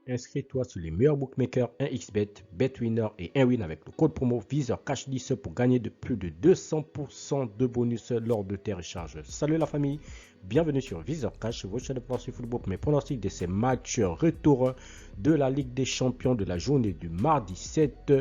Inscris-toi sur les meilleurs bookmakers 1xBet, BetWinner et 1win avec le code promo VISEURCASH10 pour gagner de plus de 200% de bonus lors de tes recharges. Salut la famille, bienvenue sur VISEURCASH, votre chaîne de pensée football pour mes pronostics de ces matchs retour de la Ligue des Champions de la journée du mardi 7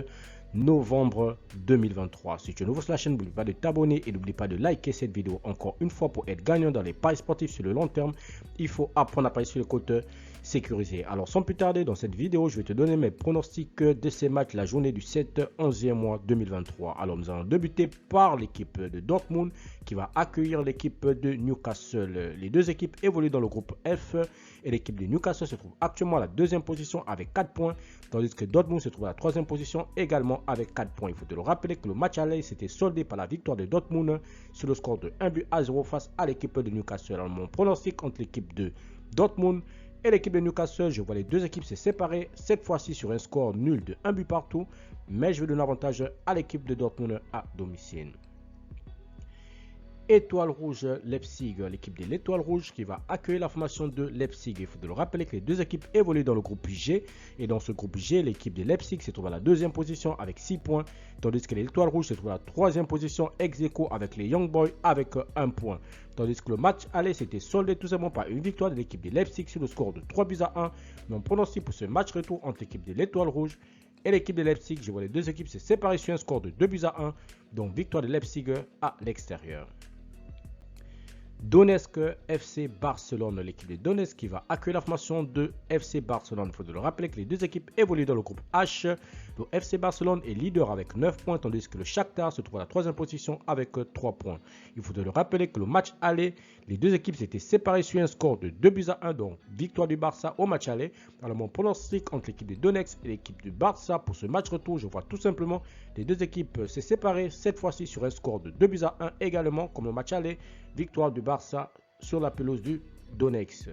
novembre 2023. Si tu es nouveau sur la chaîne, n'oublie pas de t'abonner et n'oublie pas de liker cette vidéo. Encore une fois, pour être gagnant dans les paris sportifs sur le long terme, il faut apprendre à parier sur le côté sécurisé. Alors sans plus tarder, dans cette vidéo, je vais te donner mes pronostics de ces matchs la journée du 7 11e mois 2023. Alors nous allons débuter par l'équipe de Dortmund qui va accueillir l'équipe de Newcastle. Les deux équipes évoluent dans le groupe F et l'équipe de Newcastle se trouve actuellement à la deuxième position avec 4 points, tandis que Dortmund se trouve à la troisième position également avec 4 points. Il faut te le rappeler que le match aller s'était soldé par la victoire de Dortmund sur le score de 1-0 face à l'équipe de Newcastle. Alors mon pronostic entre l'équipe de Dortmund et l'équipe de Newcastle, je vois les deux équipes se séparer, cette fois-ci sur un score nul de 1 but partout, mais je vais donner avantage à l'équipe de Dortmund à domicile. Étoile rouge Leipzig, l'équipe de l'Étoile rouge qui va accueillir la formation de Leipzig. Il faut le rappeler que les deux équipes évoluent dans le groupe G. Et dans ce groupe G, l'équipe de Leipzig se trouve à la deuxième position avec 6 points. Tandis que l'Étoile rouge se trouve à la troisième position ex aequo avec les Young Boys avec 1 point. Tandis que le match aller s'était soldé tout simplement par une victoire de l'équipe de Leipzig sur le score de 3-1. Mon pronostic pour ce match retour entre l'équipe de l'Étoile rouge et l'équipe de Leipzig, je vois les deux équipes se séparer sur un score de 2-1. Donc victoire de Leipzig à l'extérieur. Donetsk FC Barcelone, l'équipe de Donetsk qui va accueillir la formation de FC Barcelone. Il faut le rappeler que les deux équipes évoluent dans le groupe H. Le FC Barcelone est leader avec 9 points, tandis que le Shakhtar se trouve à la troisième position avec 3 points. Il faut le rappeler que le match aller, les deux équipes s'étaient séparées sur un score de 2-1, donc victoire du Barça au match aller. Alors mon pronostic entre l'équipe de Donetsk et l'équipe du Barça pour ce match retour, je vois tout simplement les deux équipes se séparer, cette fois-ci sur un score de 2-1 également comme le match aller. Victoire du Barça sur la pelouse du Donetsk.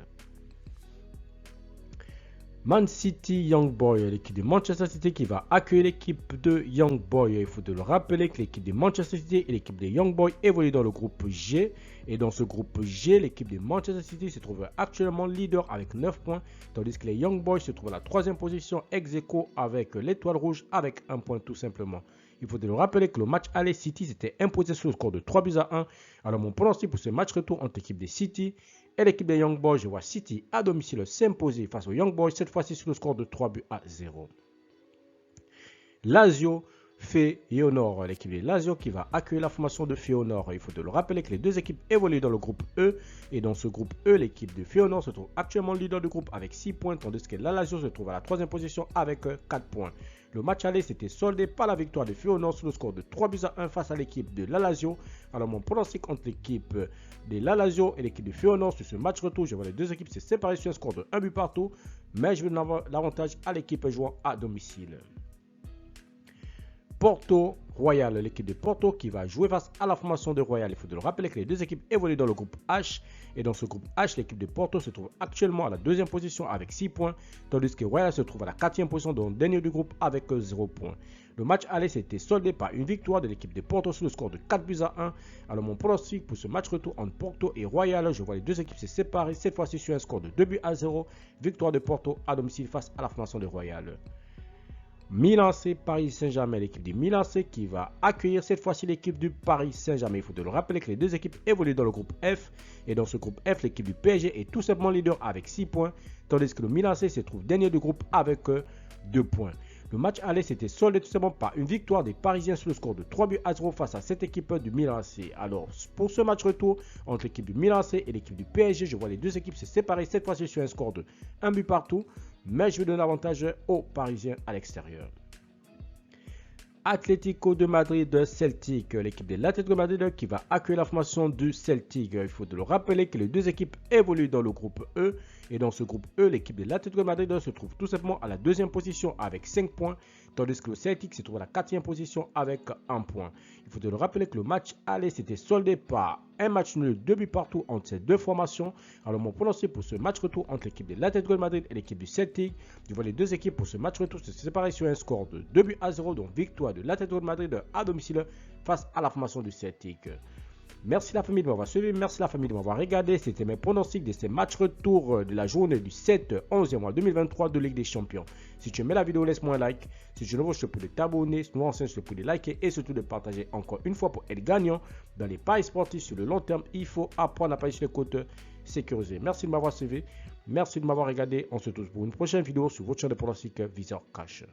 Man City Young Boys, l'équipe de Manchester City qui va accueillir l'équipe de Young Boys. Il faut le rappeler que l'équipe de Manchester City et l'équipe de Young Boys évoluent dans le groupe G. Et dans ce groupe G, l'équipe de Manchester City se trouve actuellement leader avec 9 points, tandis que les Young Boys se trouvent à la troisième position ex aequo avec l'Étoile rouge avec 1 point tout simplement. Il faut le rappeler que le match aller City s'était imposé sur le score de 3-1. Alors mon pronostic pour ce match retour entre l'équipe de City et l'équipe des Young Boys, je vois City à domicile s'imposer face aux Young Boys, cette fois-ci sur le score de 3-0. Lazio Feyenoord, l'équipe de Lazio qui va accueillir la formation de Feyenoord. Il faut le rappeler que les deux équipes évoluent dans le groupe E. Et dans ce groupe E, l'équipe de Feyenoord se trouve actuellement leader du groupe avec 6 points, tandis que la Lazio se trouve à la troisième position avec 4 points. Le match aller s'était soldé par la victoire de Feyenoord sur le score de 3-1 face à l'équipe de la Lazio. Alors mon pronostic entre l'équipe de la Lazio et l'équipe de Feyenoord sur ce match retour, je vois les deux équipes se séparer sur un score de 1 but partout, mais je vais donner l'avantage à l'équipe jouant à domicile. Porto Royal, l'équipe de Porto qui va jouer face à la formation de Royal. Il faut le rappeler que les deux équipes évoluent dans le groupe H. Et dans ce groupe H, l'équipe de Porto se trouve actuellement à la deuxième position avec 6 points, tandis que Royal se trouve à la quatrième position, donc dernier du groupe avec 0 points. Le match aller s'était soldé par une victoire de l'équipe de Porto sur le score de 4-1. Alors mon pronostic pour ce match retour entre Porto et Royal, je vois les deux équipes se séparer, cette fois-ci sur un score de 2-0. Victoire de Porto à domicile face à la formation de Royal. Milan C, Paris Saint-Germain, l'équipe du Milan C qui va accueillir cette fois-ci l'équipe du Paris Saint-Germain. Il faut le rappeler que les deux équipes évoluent dans le groupe F. Et dans ce groupe F, l'équipe du PSG est tout simplement leader avec 6 points. Tandis que le Milan C se trouve dernier du groupe avec 2 points. Le match aller s'était soldé tout simplement par une victoire des Parisiens sur le score de 3-0 face à cette équipe du Milan C. Alors pour ce match retour entre l'équipe du Milan C et l'équipe du PSG, je vois les deux équipes se séparer cette fois-ci sur un score de 1 but partout. Mais je vais donner l'avantage aux Parisiens à l'extérieur. Atlético de Madrid Celtic, l'équipe de l'Atlético de Madrid qui va accueillir la formation du Celtic. Il faut le rappeler que les deux équipes évoluent dans le groupe E. Et dans ce groupe E, l'équipe de l'Atlético de Madrid se trouve tout simplement à la deuxième position avec 5 points, tandis que le Celtic se trouve à la quatrième position avec 1 point. Il faut le rappeler que le match aller s'était soldé par un match nul, 2 buts partout entre ces deux formations. Alors mon pronostic pour ce match retour entre l'équipe de l'Atlético de Madrid et l'équipe du Celtic, je vois les deux équipes pour ce match retour se séparer sur un score de 2-0, donc victoire de l'Atlético de Madrid à domicile face à la formation du Celtic. Merci la famille de m'avoir suivi, merci la famille de m'avoir regardé. C'était mes pronostics de ces matchs retour de la journée du 7 11e mois 2023 de Ligue des Champions. Si tu aimais la vidéo, laisse-moi un like. Si tu es nouveau, je te prie de t'abonner. Si tu es ancien, je te prie de liker et surtout de partager encore une fois pour être gagnant dans les paris sportifs sur le long terme. Il faut apprendre à parier sur les côtes sécurisées. Merci de m'avoir suivi, merci de m'avoir regardé. On se retrouve pour une prochaine vidéo sur votre chaîne de pronostics Viseur Cash.